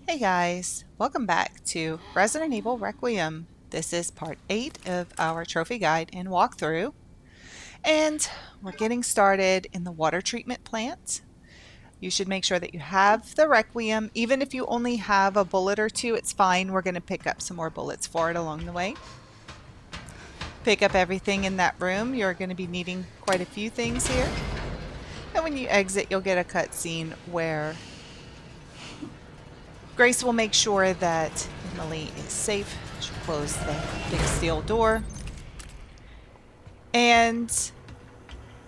Hey guys, welcome back to Resident Evil Requiem. This is part 8 of our trophy guide and walkthrough. And we're getting started in the water treatment plant. You should make sure that you have the Requiem. Even if you only have a bullet or two, it's fine. We're going to pick up some more bullets for it along the way. Pick up everything in that room. You're going to be needing quite a few things here. And when you exit, you'll get a cutscene where Grace will make sure that Emily is safe. She'll close the big steel door. And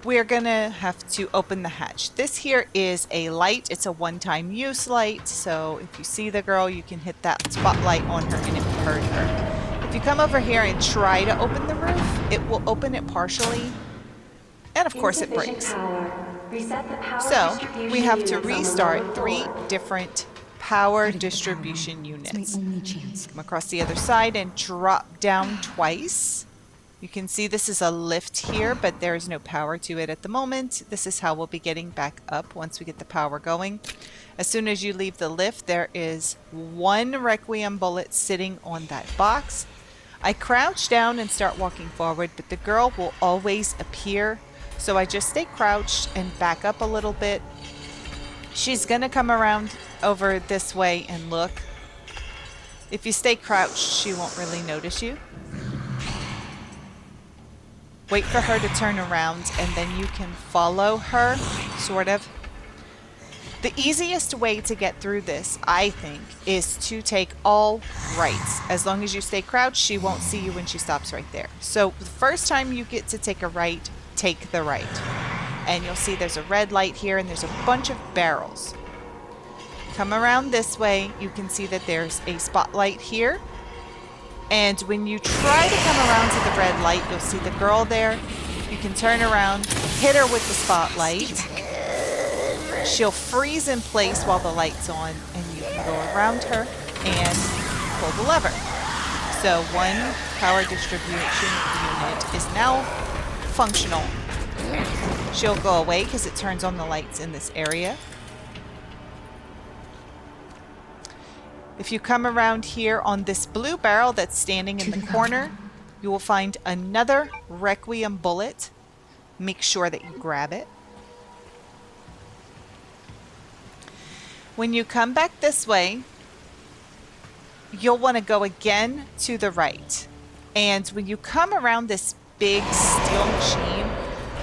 we're gonna have to open the hatch. This here is a light. It's a one-time use light. So if you see the girl, you can hit that spotlight on her and it will hurt her. If you come over here and try to open the roof, it will open it partially. And of course it breaks. So we have to restart 3 different power distribution units. Come across the other side and drop down twice. You can see this is a lift here, but there is no power to it at the moment. This is how we'll be getting back up once we get the power going. As soon as you leave the lift, there is 1 Requiem bullet sitting on that box. I crouch down and start walking forward, but the girl will always appear. So I just stay crouched and back up a little bit. She's gonna come around over this way and look. If you stay crouched, she won't really notice you. Wait for her to turn around and then you can follow her, sort of. The easiest way to get through this, I think, is to take all rights. As long as you stay crouched, she won't see you when she stops right there. So the first time you get to take a right, take the right. And you'll see there's a red light here and there's a bunch of barrels. Come around this way, you can see that there's a spotlight here. And when you try to come around to the red light, you'll see the girl there. You can turn around, hit her with the spotlight. She'll freeze in place while the light's on, and you can go around her and pull the lever. So 1 power distribution unit is now functional. She'll go away because it turns on the lights in this area. If you come around here on this blue barrel that's standing in the corner, you will find another Requiem bullet. Make sure that you grab it. When you come back this way, you'll want to go again to the right. And when you come around this big steel machine,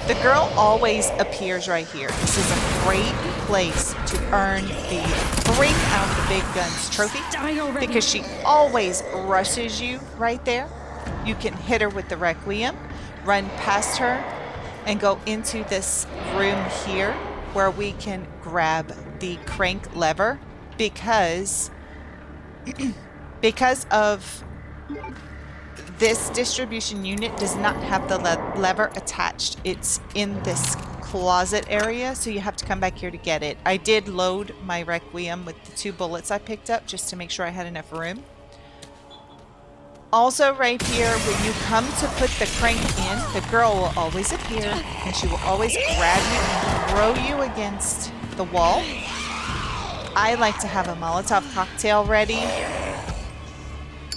the girl always appears right here. This is a great place to earn the Bring Out the Big Guns trophy because she always rushes you right there. You can hit her with the Requiem, run past her, and go into this room here where we can grab the crank lever because of this distribution unit does not have the lever attached. It's in this closet area, so you have to come back here to get it. I did load my Requiem with the 2 bullets I picked up just to make sure I had enough room. Also right here, when you come to put the crank in, the girl will always appear and she will always grab you and throw you against the wall. I like to have a Molotov cocktail ready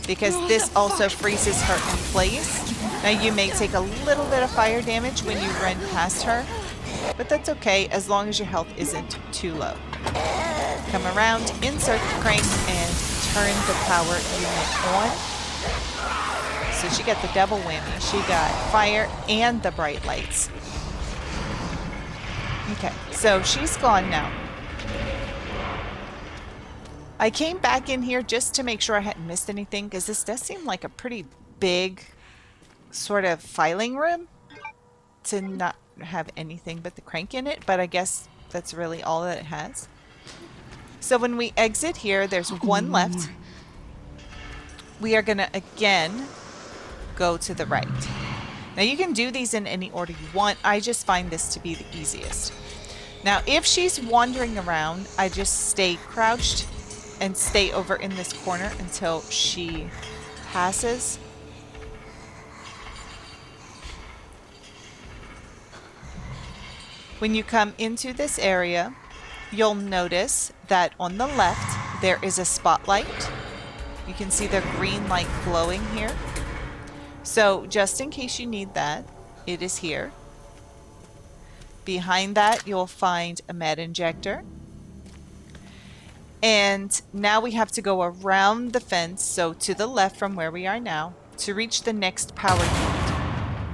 because this also freezes her in place. Now you may take a little bit of fire damage when you run past her, but that's okay as long as your health isn't too low. Come around, insert the crank, and turn the power unit on. So she got the double whammy. She got fire and the bright lights. Okay, so she's gone now. I came back in here just to make sure I hadn't missed anything because this does seem like a pretty big sort of filing room to not have anything but the crank in it, but I guess that's really all that it has. So when we exit here, there's 1 left. We are going to again go to the right. Now you can do these in any order you want. I just find this to be the easiest. Now if she's wandering around, I just stay crouched and stay over in this corner until she passes. When you come into this area, you'll notice that on the left there is a spotlight. You can see the green light glowing here. So just in case you need that, it is here. Behind that, you'll find a med injector. And now we have to go around the fence, so to the left from where we are now, to reach the next power unit.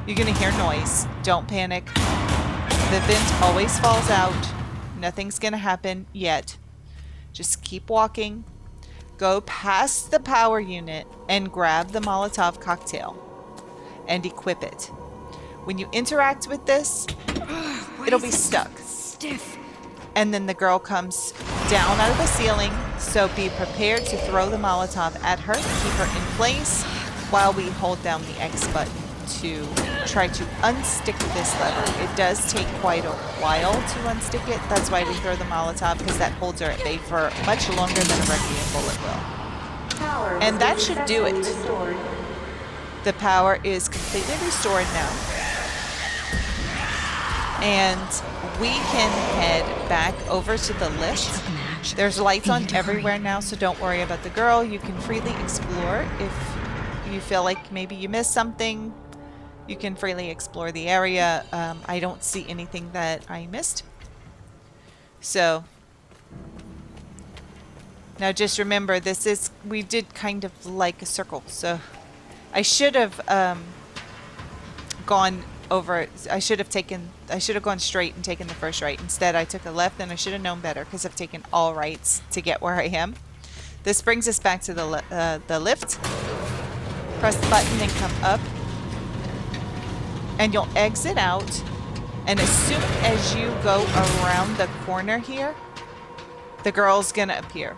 You're going to hear noise. Don't panic. The vent always falls out. Nothing's going to happen yet. Just keep walking. Go past the power unit and grab the Molotov cocktail and equip it. When you interact with this, it'll be stuck. Stiff. And then the girl comes down out of the ceiling, so be prepared to throw the Molotov at her to keep her in place while we hold down the X button to try to unstick this lever. It does take quite a while to unstick it. That's why we throw the Molotov, because that holds her at bay for much longer than a Requiem bullet will. And that should do it. The power is completely restored now. And we can head back over to the lift. There's lights on everywhere now, so don't worry about the girl. You can freely explore. If you feel like maybe you missed something, you can freely explore the area. I don't see anything that I missed. So now just remember, we did kind of like a circle. So I should have gone over. I should have gone straight and taken the first right. Instead, I took a left, and I should have known better because I've taken all rights to get where I am. This brings us back to the lift. Press the button and come up. And you'll exit out. And as soon as you go around the corner here, the girl's gonna appear.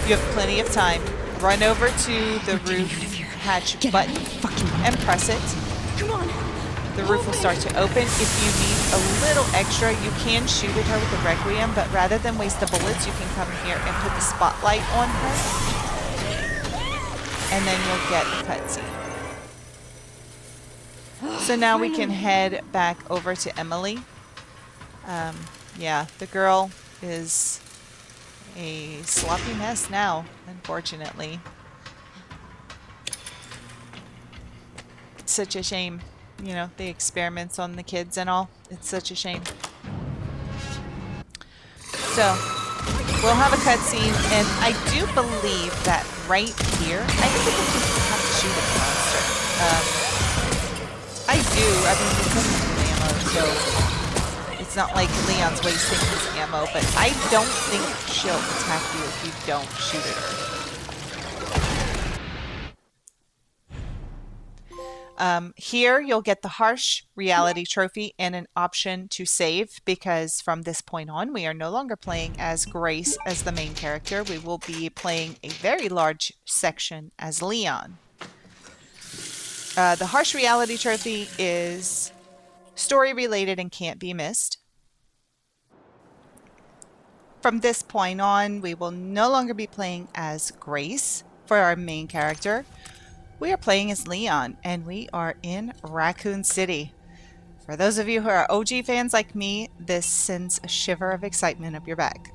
You have plenty of time. Run over to the roof hatch button and press it. Come on. The roof will start to open. If you need a little extra, you can shoot at her with the Requiem, but rather than waste the bullets, you can come here and put the spotlight on her. And then you'll get a cutscene. So now we can head back over to Emily. Yeah, the girl is a sloppy mess now, unfortunately. It's such a shame. You know, the experiments on the kids and all. It's such a shame. So, we'll have a cutscene, and I do believe that right here, I think we have to shoot at the monster. I do. I mean, we couldn't use ammo, so it's not like Leon's wasting his ammo, but I don't think she'll attack you if you don't shoot at her. Here you'll get the harsh reality trophy and an option to save, because from this point on we are no longer playing as Grace as the main character. We will be playing a very large section as Leon. The harsh reality trophy is story related and can't be missed. From this point on, we will no longer be playing as Grace for our main character. We are playing as Leon, and we are in Raccoon City. For those of you who are OG fans like me, this sends a shiver of excitement up your back.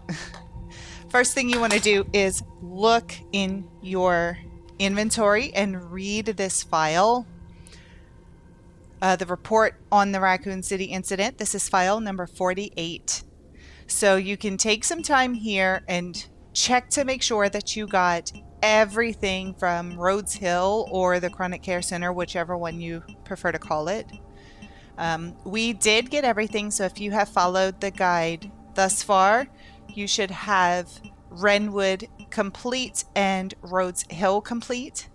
First thing you want to do is look in your inventory and read this file. The report on the Raccoon City incident. This is file number 48. So you can take some time here and check to make sure that you got everything from Rhodes Hill or the Chronic Care Center, whichever one you prefer to call it. We did get everything, so if you have followed the guide thus far, you should have Renwood complete and Rhodes Hill complete.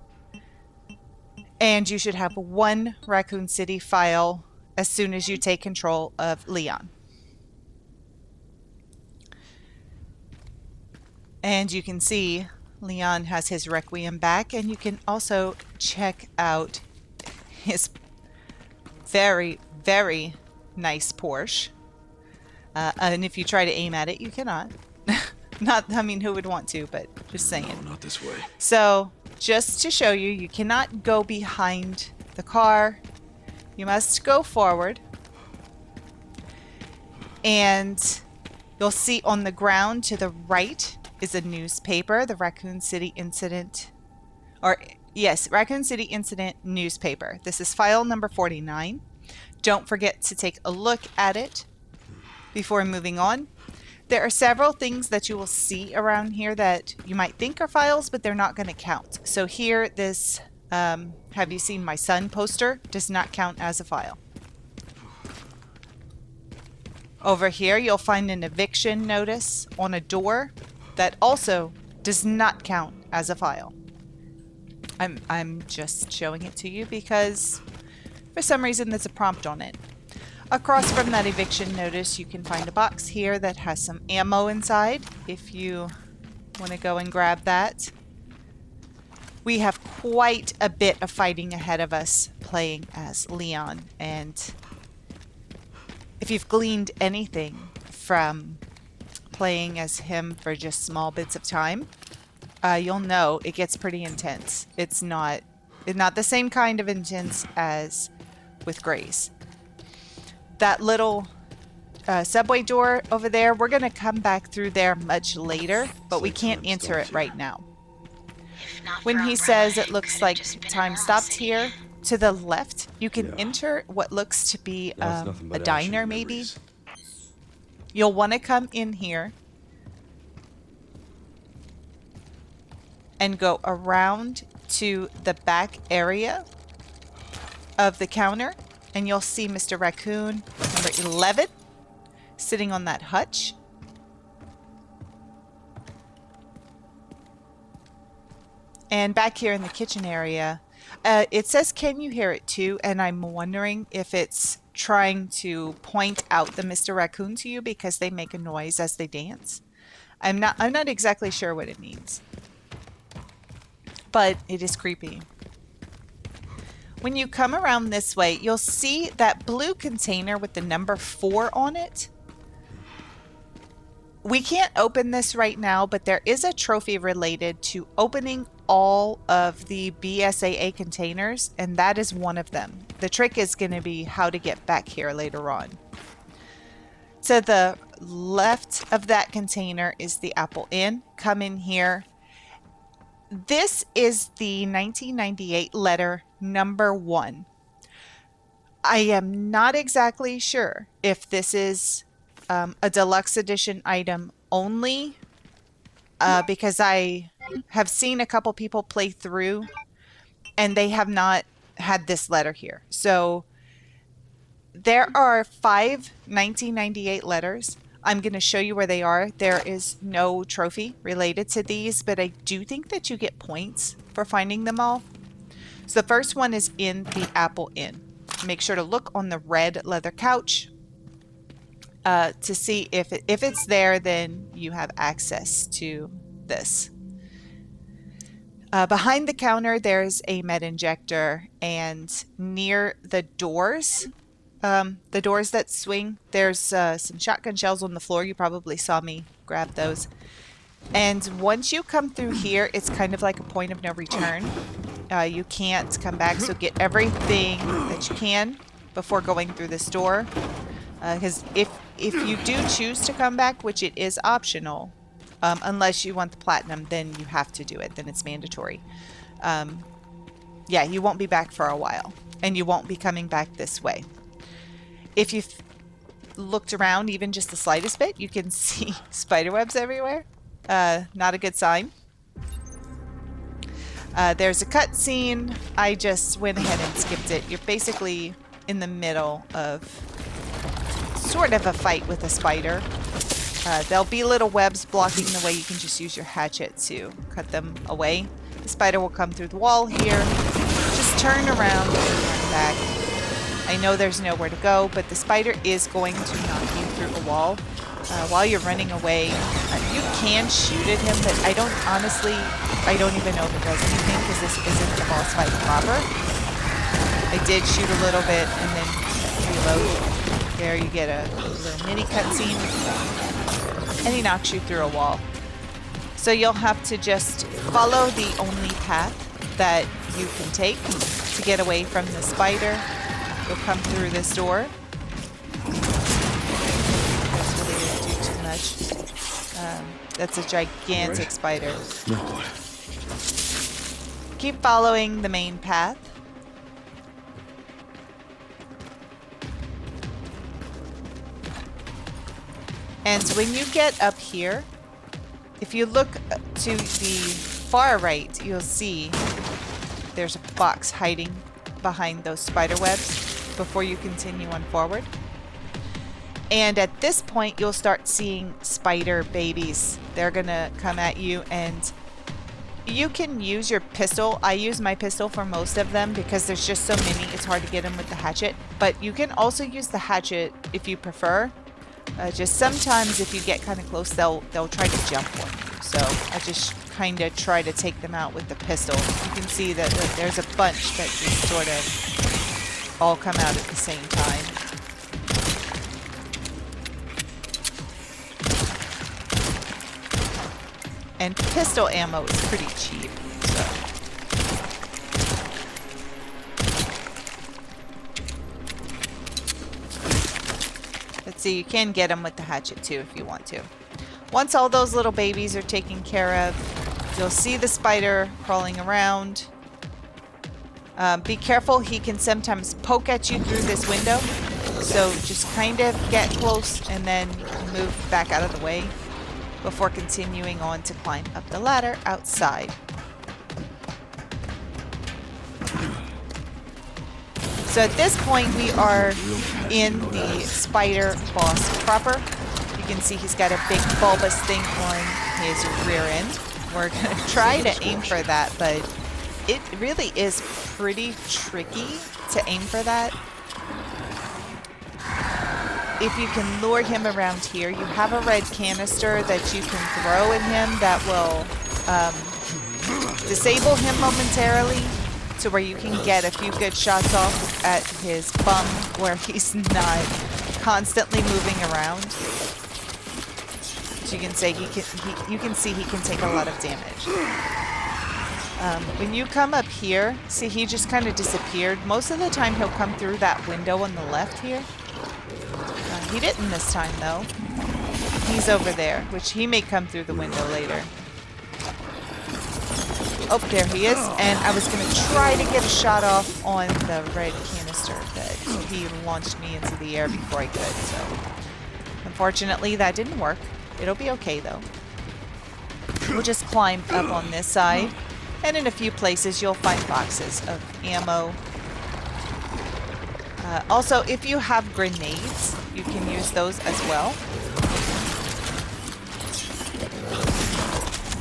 And you should have one Raccoon City file as soon as you take control of Leon. And you can see Leon has his Requiem back, and you can also check out his very, very nice Porsche. And if you try to aim at it, you cannot. I mean, who would want to, but just saying. No, not this way. So, just to show you, you cannot go behind the car. You must go forward. And you'll see on the ground to the right is a newspaper, the Raccoon City Incident, or yes, Raccoon City Incident newspaper. This is file number 49. Don't forget to take a look at it before moving on. There are several things that you will see around here that you might think are files, but they're not going to count. So here, this have you seen my son poster does not count as a file. Over here, you'll find an eviction notice on a door that also does not count as a file. I'm just showing it to you because for some reason there's a prompt on it. Across from that eviction notice, you can find a box here that has some ammo inside if you want to go and grab that. We have quite a bit of fighting ahead of us playing as Leon, and if you've gleaned anything from playing as him for just small bits of time, you'll know it gets pretty intense. It's not the same kind of intense as with Grace. That little subway door over there, we're going to come back through there much later, but we can't enter it right now. When he says it looks like time stopped here, to the left, you can enter what looks to be a diner maybe. You'll want to come in here and go around to the back area of the counter. And you'll see Mr. Raccoon, number 11, sitting on that hutch. And back here in the kitchen area, it says, "Can you hear it too?" And I'm wondering if it's trying to point out the Mr. Raccoon to you because they make a noise as they dance. I'm not exactly sure what it means, but it is creepy. When you come around this way, you'll see that blue container with the number 4 on it. We can't open this right now, but there is a trophy related to opening all of the BSAA containers, and that is one of them. The trick is going to be how to get back here later on. To the left of that container is the Apple Inn. Come in here. This is the 1998 letter number 1. I am not exactly sure if this is a deluxe edition item only because I have seen a couple people play through and they have not had this letter here. So there are 5 1998 letters. I'm going to show you where they are. There is no trophy related to these, but I do think that you get points for finding them all. So the first one is in the Apple Inn. Make sure to look on the red leather couch to see if it's there, then you have access to this. Behind the counter, there's a med injector, and near the doors that swing, there's some shotgun shells on the floor. You probably saw me grab those. And once you come through here, it's kind of like a point of no return. You can't come back, so get everything that you can before going through this door. Because if you do choose to come back, which it is optional, unless you want the platinum, then you have to do it. Then it's mandatory. Yeah, you won't be back for a while, and you won't be coming back this way. If you've looked around even just the slightest bit, you can see spiderwebs everywhere. Not a good sign. There's a cutscene. I just went ahead and skipped it. You're basically in the middle of sort of a fight with a spider. There'll be little webs blocking the way. You can just use your hatchet to cut them away. The spider will come through the wall here. Just turn around and run back. I know there's nowhere to go, but the spider is going to knock you through a wall. While you're running away, you can shoot at him, but I don't even know if it does anything because this isn't the boss fight proper. I did shoot a little bit and then reload. There you get a little mini cutscene, and he knocks you through a wall. So you'll have to just follow the only path that you can take to get away from the spider. You'll come through this door. That's really didn't do too much. That's a gigantic Right. spider. No. Keep following the main path. And when you get up here, if you look to the far right, you'll see there's a box hiding behind those spider webs before you continue on forward. And at this point, you'll start seeing spider babies. They're gonna come at you, and you can use your pistol. I use my pistol for most of them because there's just so many. It's hard to get them with the hatchet. But you can also use the hatchet if you prefer. Just sometimes if you get kind of close, they'll try to jump on you. So I just kind of try to take them out with the pistol. You can see that there's a bunch that just sort of all come out at the same time. And pistol ammo is pretty cheap, so. Let's see, you can get them with the hatchet too if you want to. Once all those little babies are taken care of, you'll see the spider crawling around. Be careful, he can sometimes poke at you through this window. So just kind of get close and then move back out of the way before continuing on to climb up the ladder outside. So at this point we are in the spider boss proper. You can see he's got a big bulbous thing on his rear end. We're going to try to aim for that, but it really is pretty tricky to aim for that. If you can lure him around here, you have a red canister that you can throw at him that will disable him momentarily to where you can get a few good shots off at his bum where he's not constantly moving around. As you can say, you can see he can take a lot of damage. When you come up here, see he just kind of disappeared. Most of the time he'll come through that window on the left here. He didn't this time, though. He's over there, which he may come through the window later. Oh, there he is. And I was going to try to get a shot off on the red canister, but he launched me into the air before I could. So, unfortunately, that didn't work. It'll be okay, though. We'll just climb up on this side. And in a few places, you'll find boxes of ammo. Also, if you have grenades, you can use those as well.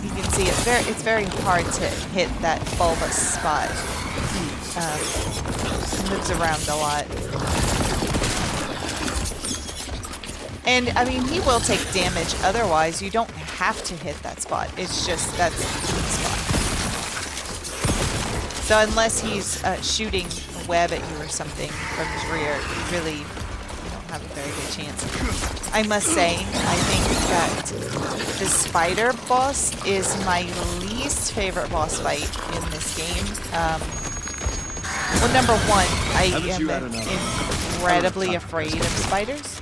You can see it's very hard to hit that bulbous spot. It moves around a lot. And, I mean, he will take damage otherwise. You don't have to hit that spot. It's just that's the spot. So unless he's shooting a web at you or something from his rear, you really don't have a very good chance. I must say, I think that the spider boss is my least favorite boss fight in this game. Well, number one, I am incredibly afraid of spiders.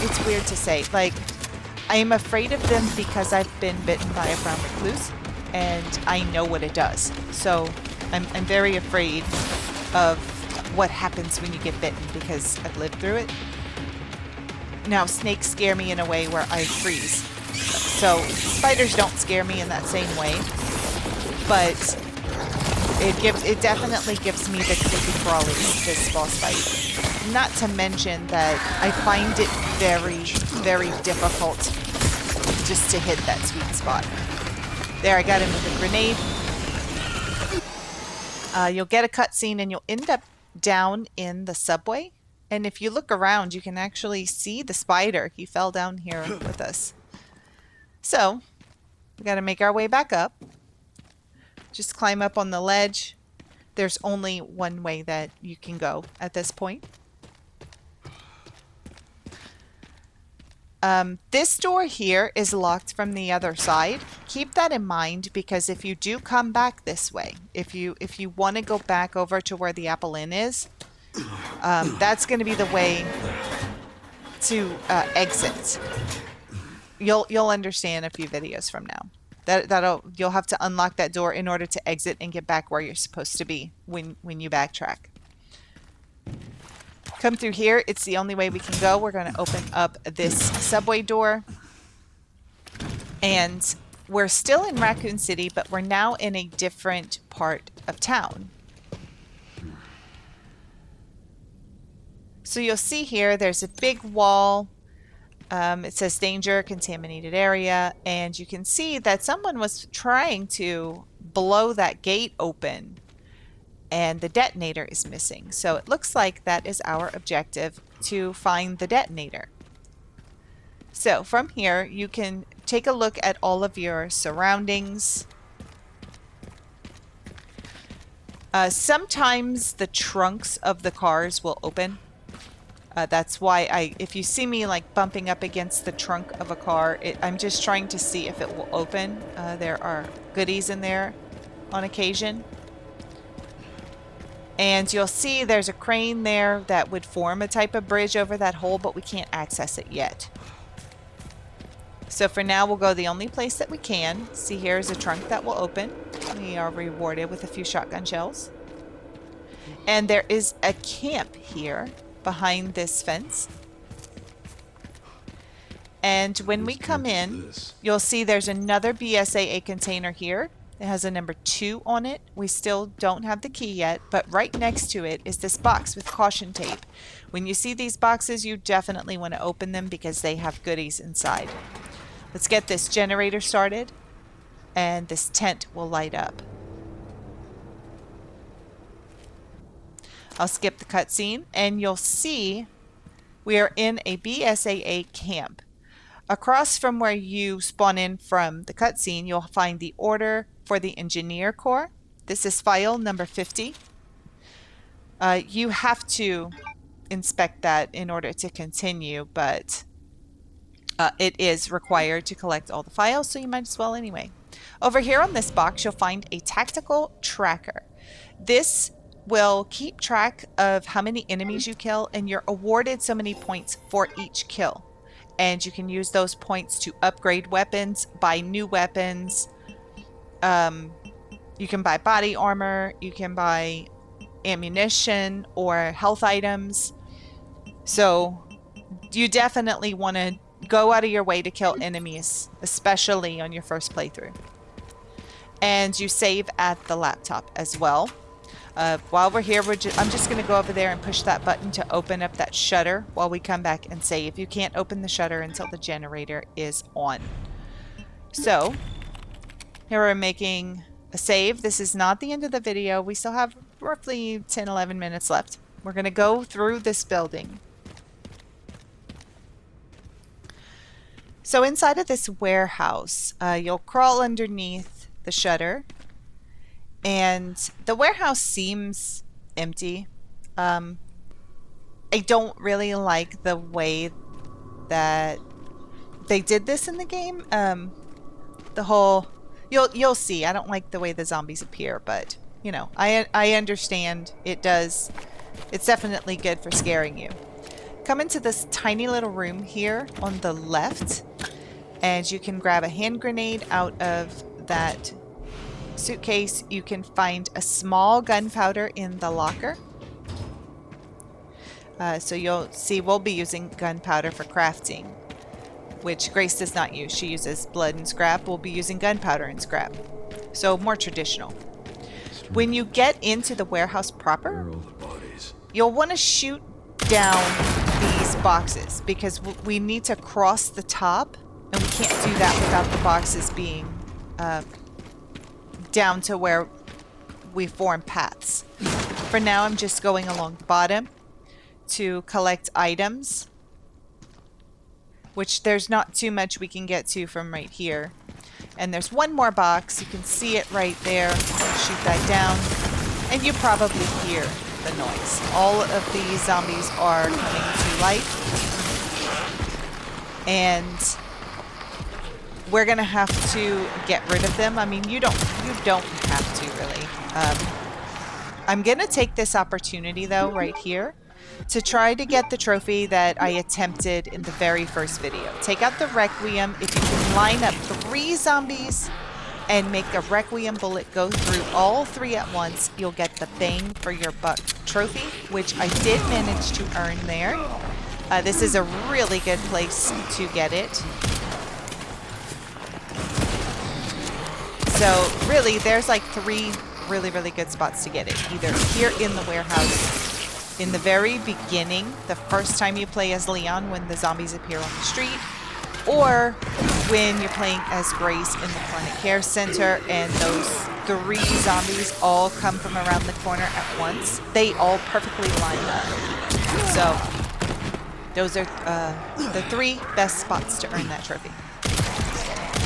It's weird to say, like, I am afraid of them because I've been bitten by a brown recluse, and I know what it does. So I'm very afraid of what happens when you get bitten because I've lived through it. Now, snakes scare me in a way where I freeze. So spiders don't scare me in that same way, but it definitely gives me the creepy crawlies, this boss fight. Not to mention that I find it very, very difficult just to hit that sweet spot. There, I got him with a grenade. You'll get a cutscene and you'll end up down in the subway. And if you look around, you can actually see the spider. He fell down here with us. So, we got to make our way back up. Just climb up on the ledge. There's only one way that you can go at this point. This door here is locked from the other side. Keep that in mind because if you do come back this way, if you want to go back over to where the Apple Inn is, that's going to be the way exit. You'll understand a few videos from now. You'll have to unlock that door in order to exit and get back where you're supposed to be when you backtrack. Come through here. It's the only way we can go. We're going to open up this subway door. And we're still in Raccoon City, but we're now in a different part of town. So you'll see here, there's a big wall. It says danger, contaminated area. And you can see that someone was trying to blow that gate open. And the detonator is missing. So it looks like that is our objective, to find the detonator. So from here, you can take a look at all of your surroundings. Sometimes the trunks of the cars will open. That's why if you see me like bumping up against the trunk of a car, I'm just trying to see if it will open. There are goodies in there on occasion. And you'll see there's a crane there that would form a type of bridge over that hole, but we can't access it yet. So for now, we'll go the only place that we can. See, here's a trunk that will open. We are rewarded with a few shotgun shells. And there is a camp here behind this fence. And when we come in, you'll see there's another BSAA container here. It has a number 2 on it. We still don't have the key yet, but right next to it is this box with caution tape. When you see these boxes, you definitely want to open them because they have goodies inside. Let's get this generator started, and this tent will light up. I'll skip the cutscene, and you'll see we are in a BSAA camp. Across from where you spawn in from the cutscene, you'll find the order for the Engineer Corps. This is file number 50. You have to inspect that in order to continue, but it is required to collect all the files, so you might as well anyway. Over here on this box, you'll find a tactical tracker. This will keep track of how many enemies you kill, and you're awarded so many points for each kill. And you can use those points to upgrade weapons, buy new weapons. You can buy body armor, you can buy ammunition or health items. So you definitely want to go out of your way to kill enemies, especially on your first playthrough. And you save at the laptop as well. While we're here, I'm just going to go over there and push that button to open up that shutter while we come back and save. You can't open the shutter until the generator is on. So, here we're making a save. This is not the end of the video. We still have roughly 10-11 minutes left. We're going to go through this building. So inside of this warehouse, you'll crawl underneath the shutter. And the warehouse seems empty. I don't really like the way that they did this in the game. The whole, you'll see. I don't like the way the zombies appear, but you know, I understand it does. It's definitely good for scaring you. Come into this tiny little room here on the left, and you can grab a hand grenade out of that suitcase. You can find a small gunpowder in the locker. So you'll see we'll be using gunpowder for crafting, which Grace does not use. She uses blood and scrap. We'll be using gunpowder and scrap. So more traditional. When you get into the warehouse proper, you'll want to shoot down these boxes because we need to cross the top, and we can't do that without the boxes being down to where we form paths. For now, I'm just going along the bottom to collect items, which there's not too much we can get to from right here. And there's one more box. You can see it right there. Shoot that down, and you probably hear the noise. All of these zombies are coming to life, and we're gonna have to get rid of them. I mean, you don't have to really. I'm gonna take this opportunity though right here to try to get the trophy that I attempted in the very first video. Take out the Requiem. If you can line up 3 zombies and make a Requiem bullet go through all 3 at once, you'll get the bang for your buck trophy, which I did manage to earn there. This is a really good place to get it. So really, there's like 3 really, really good spots to get it. Either here in the warehouse, in the very beginning, the first time you play as Leon when the zombies appear on the street, or when you're playing as Grace in the Chronic Care Center and those 3 zombies all come from around the corner at once. They all perfectly line up. So those are the 3 best spots to earn that trophy.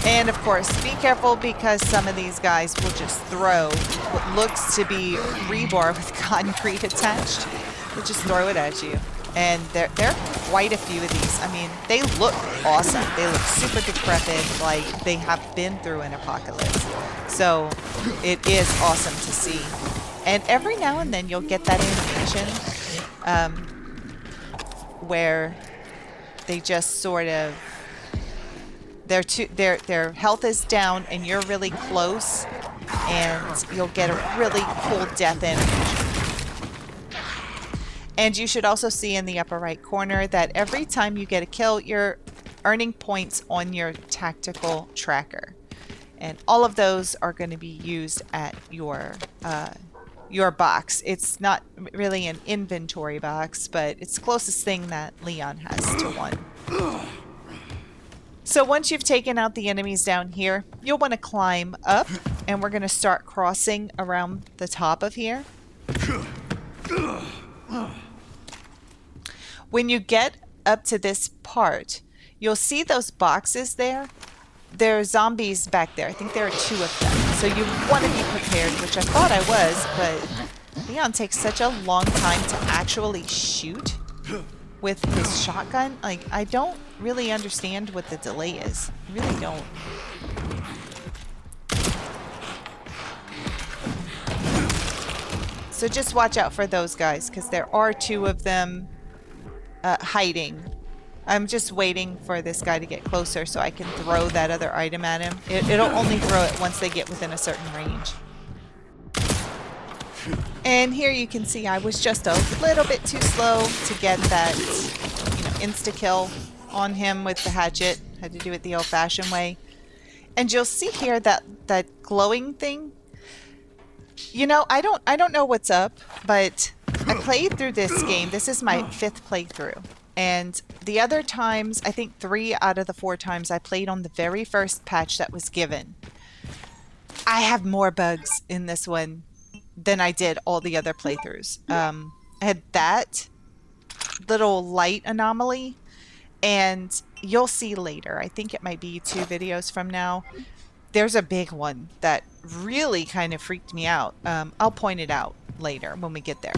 And of course, be careful because some of these guys will just throw what looks to be rebar with concrete attached. They'll just throw it at you. And there are quite a few of these. I mean, they look awesome. They look super decrepit, like they have been through an apocalypse. So it is awesome to see. And every now and then you'll get that animation where they just sort of their health is down and you're really close, and you'll get a really cool death animation. And you should also see in the upper right corner that every time you get a kill, you're earning points on your tactical tracker. And all of those are going to be used at your box. It's not really an inventory box, but it's the closest thing that Leon has to one. So once you've taken out the enemies down here, you'll want to climb up, and we're going to start crossing around the top of here. When you get up to this part, you'll see those boxes there. There are zombies back there. I think there are 2 of them. So you want to be prepared, which I thought I was, but Leon takes such a long time to actually shoot with his shotgun. Like, I don't really understand what the delay is. I really don't. So just watch out for those guys, because there are 2 of them hiding. I'm just waiting for this guy to get closer so I can throw that other item at him. It'll only throw it once they get within a certain range. And here you can see I was just a little bit too slow to get that, insta-kill on him with the hatchet. Had to do it the old-fashioned way. And you'll see here that glowing thing. I don't know what's up, but I played through this game. This is my 5th playthrough. And the other times, I think 3 out of the 4 times I played on the very first patch that was given. I have more bugs in this one than I did all the other playthroughs. I had that little light anomaly, and you'll see later. I think it might be 2 videos from now. There's a big one that really kind of freaked me out. I'll point it out later when we get there.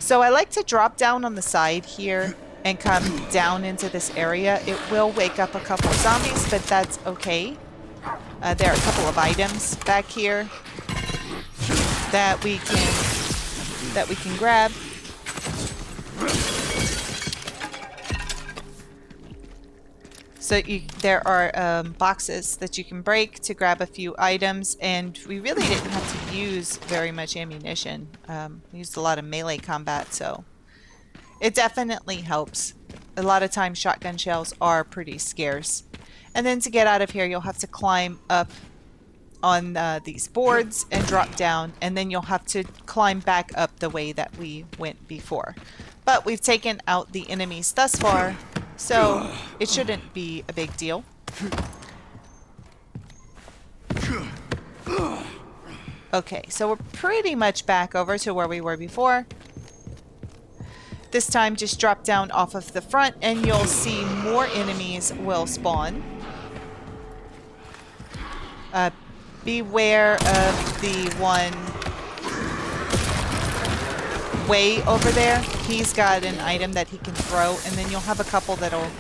So I like to drop down on the side here and come down into this area. It will wake up a couple of zombies, but that's okay. There are a couple of items back here that we can grab. So there are boxes that you can break to grab a few items, and we really didn't have to use very much ammunition. We used a lot of melee combat, so it definitely helps. A lot of times shotgun shells are pretty scarce. And then to get out of here, you'll have to climb up on these boards and drop down, and then you'll have to climb back up the way that we went before. But we've taken out the enemies thus far, so it shouldn't be a big deal. Okay, so we're pretty much back over to where we were before. This time just drop down off of the front and you'll see more enemies will spawn. Beware of the one way over there. He's got an item that he can throw, and then you'll have a couple that'll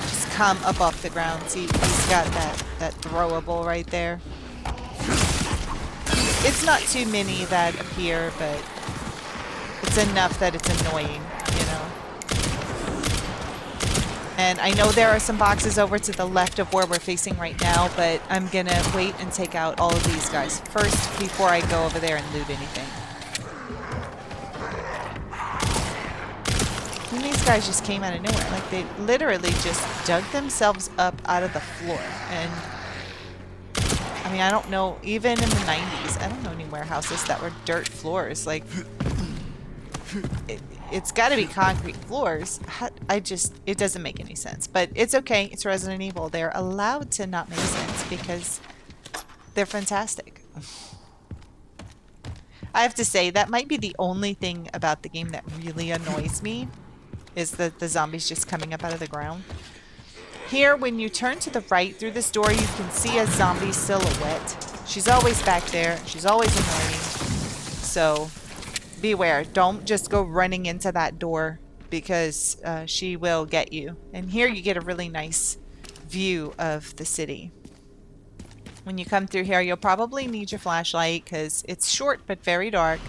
just come up off the ground. See, he's got that throwable right there. It's not too many that appear, but it's enough that it's annoying, you know. And I know there are some boxes over to the left of where we're facing right now, but I'm gonna wait and take out all of these guys first before I go over there and loot anything. And these guys just came out of nowhere. Like, they literally just dug themselves up out of the floor. And I mean, I don't know, even in the 90s, I don't know any warehouses that were dirt floors. Like, it's got to be concrete floors. It doesn't make any sense. But it's okay. It's Resident Evil. They're allowed to not make sense because they're fantastic. I have to say, that might be the only thing about the game that really annoys me, is the zombies just coming up out of the ground. Here, when you turn to the right through this door, you can see a zombie silhouette. She's always back there. She's always annoying. So beware. Don't just go running into that door because she will get you. And here you get a really nice view of the city. When you come through here, you'll probably need your flashlight because it's short but very dark.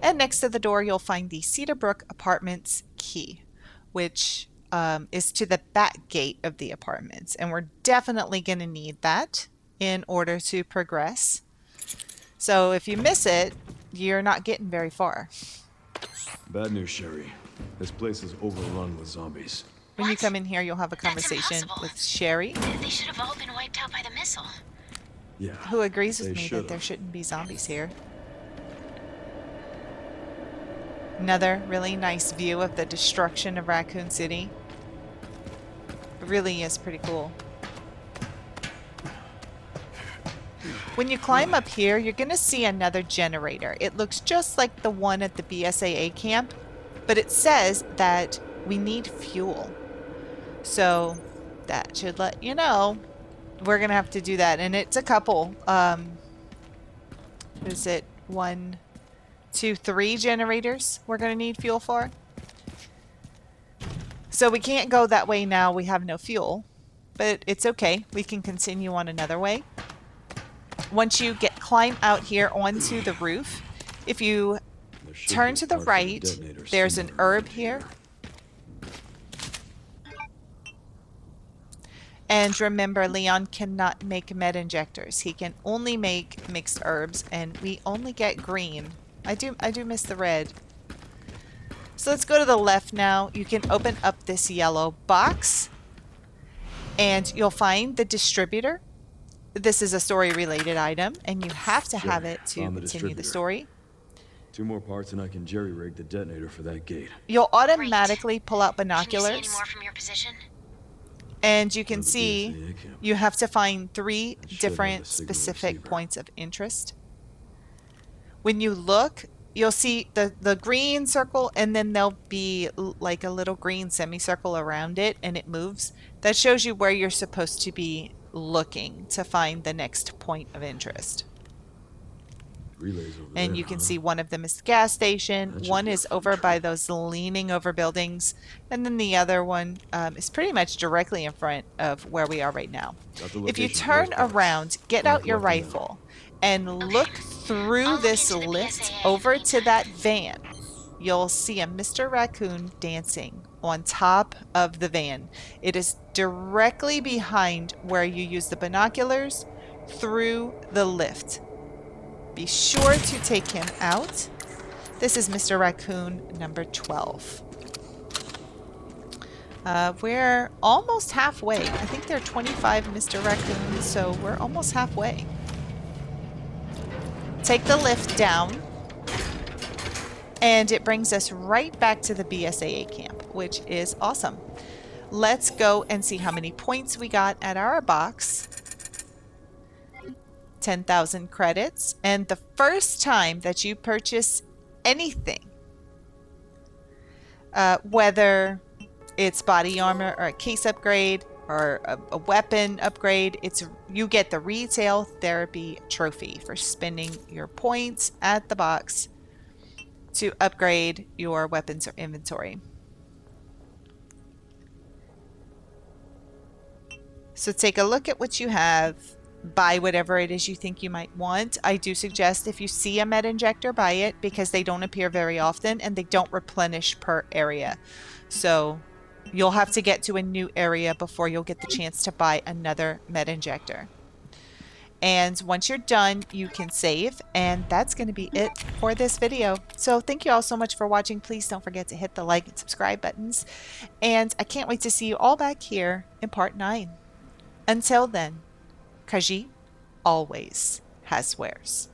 And next to the door, you'll find the Cedarbrook Apartments key, which is to the back gate of the apartments. And we're definitely going to need that in order to progress. So if you miss it, you're not getting very far. Bad news, Sherry. This place is overrun with zombies. When you come in here, you'll have a conversation with Sherry. They should have all been wiped out by the missile. Yeah. Who agrees with me that there shouldn't be zombies here. Another really nice view of the destruction of Raccoon City. It really is pretty cool. When you climb up here, you're going to see another generator. It looks just like the one at the BSAA camp, but it says that we need fuel. So that should let you know we're going to have to do that. And it's a couple. Is it 1, 2, 3 generators we're going to need fuel for? So we can't go that way now. We have no fuel, but it's okay. We can continue on another way. Once you climb out here onto the roof, if you turn to the right, there's an herb here. And remember, Leon cannot make med injectors. He can only make mixed herbs, and we only get green. I do miss the red. So let's go to the left now. You can open up this yellow box, and you'll find the distributor. This is a story-related item, and you have to have it to continue the story. 2 more parts, and I can jerry-rig the detonator for that gate. You'll automatically pull out binoculars. Can you see any more from your position? And you can see you have to find 3 different specific points of interest. When you look, you'll see the green circle, and then there'll be like a little green semicircle around it, and it moves. That shows you where you're supposed to be looking to find the next point of interest. And you can see one of them is the gas station, one is over by those leaning over buildings, and then the other one is pretty much directly in front of where we are right now. If you turn around, get out your rifle, and look through this lift over to that van, you'll see a Mr. Raccoon dancing on top of the van. It is directly behind where you use the binoculars through the lift. Be sure to take him out. This is Mr. Raccoon number 12. We're almost halfway. I think there are 25 Mr. Raccoons, so we're almost halfway. Take the lift down, and it brings us right back to the BSAA camp, which is awesome. Let's go and see how many points we got at our box. 10,000 credits. And the first time that you purchase anything, whether it's body armor or a case upgrade or a weapon upgrade, you get the retail therapy trophy for spending your points at the box to upgrade your weapons or inventory. So take a look at what you have. Buy whatever it is you think you might want. I do suggest if you see a med injector, buy it because they don't appear very often and they don't replenish per area. So You'll have to get to a new area before you'll get the chance to buy another med injector. And once you're done, you can save, and that's going to be it for this video. So thank you all so much for watching. Please don't forget to hit the like and subscribe buttons. And I can't wait to see you all back here in part 9. Until then, Khajiit always has wares.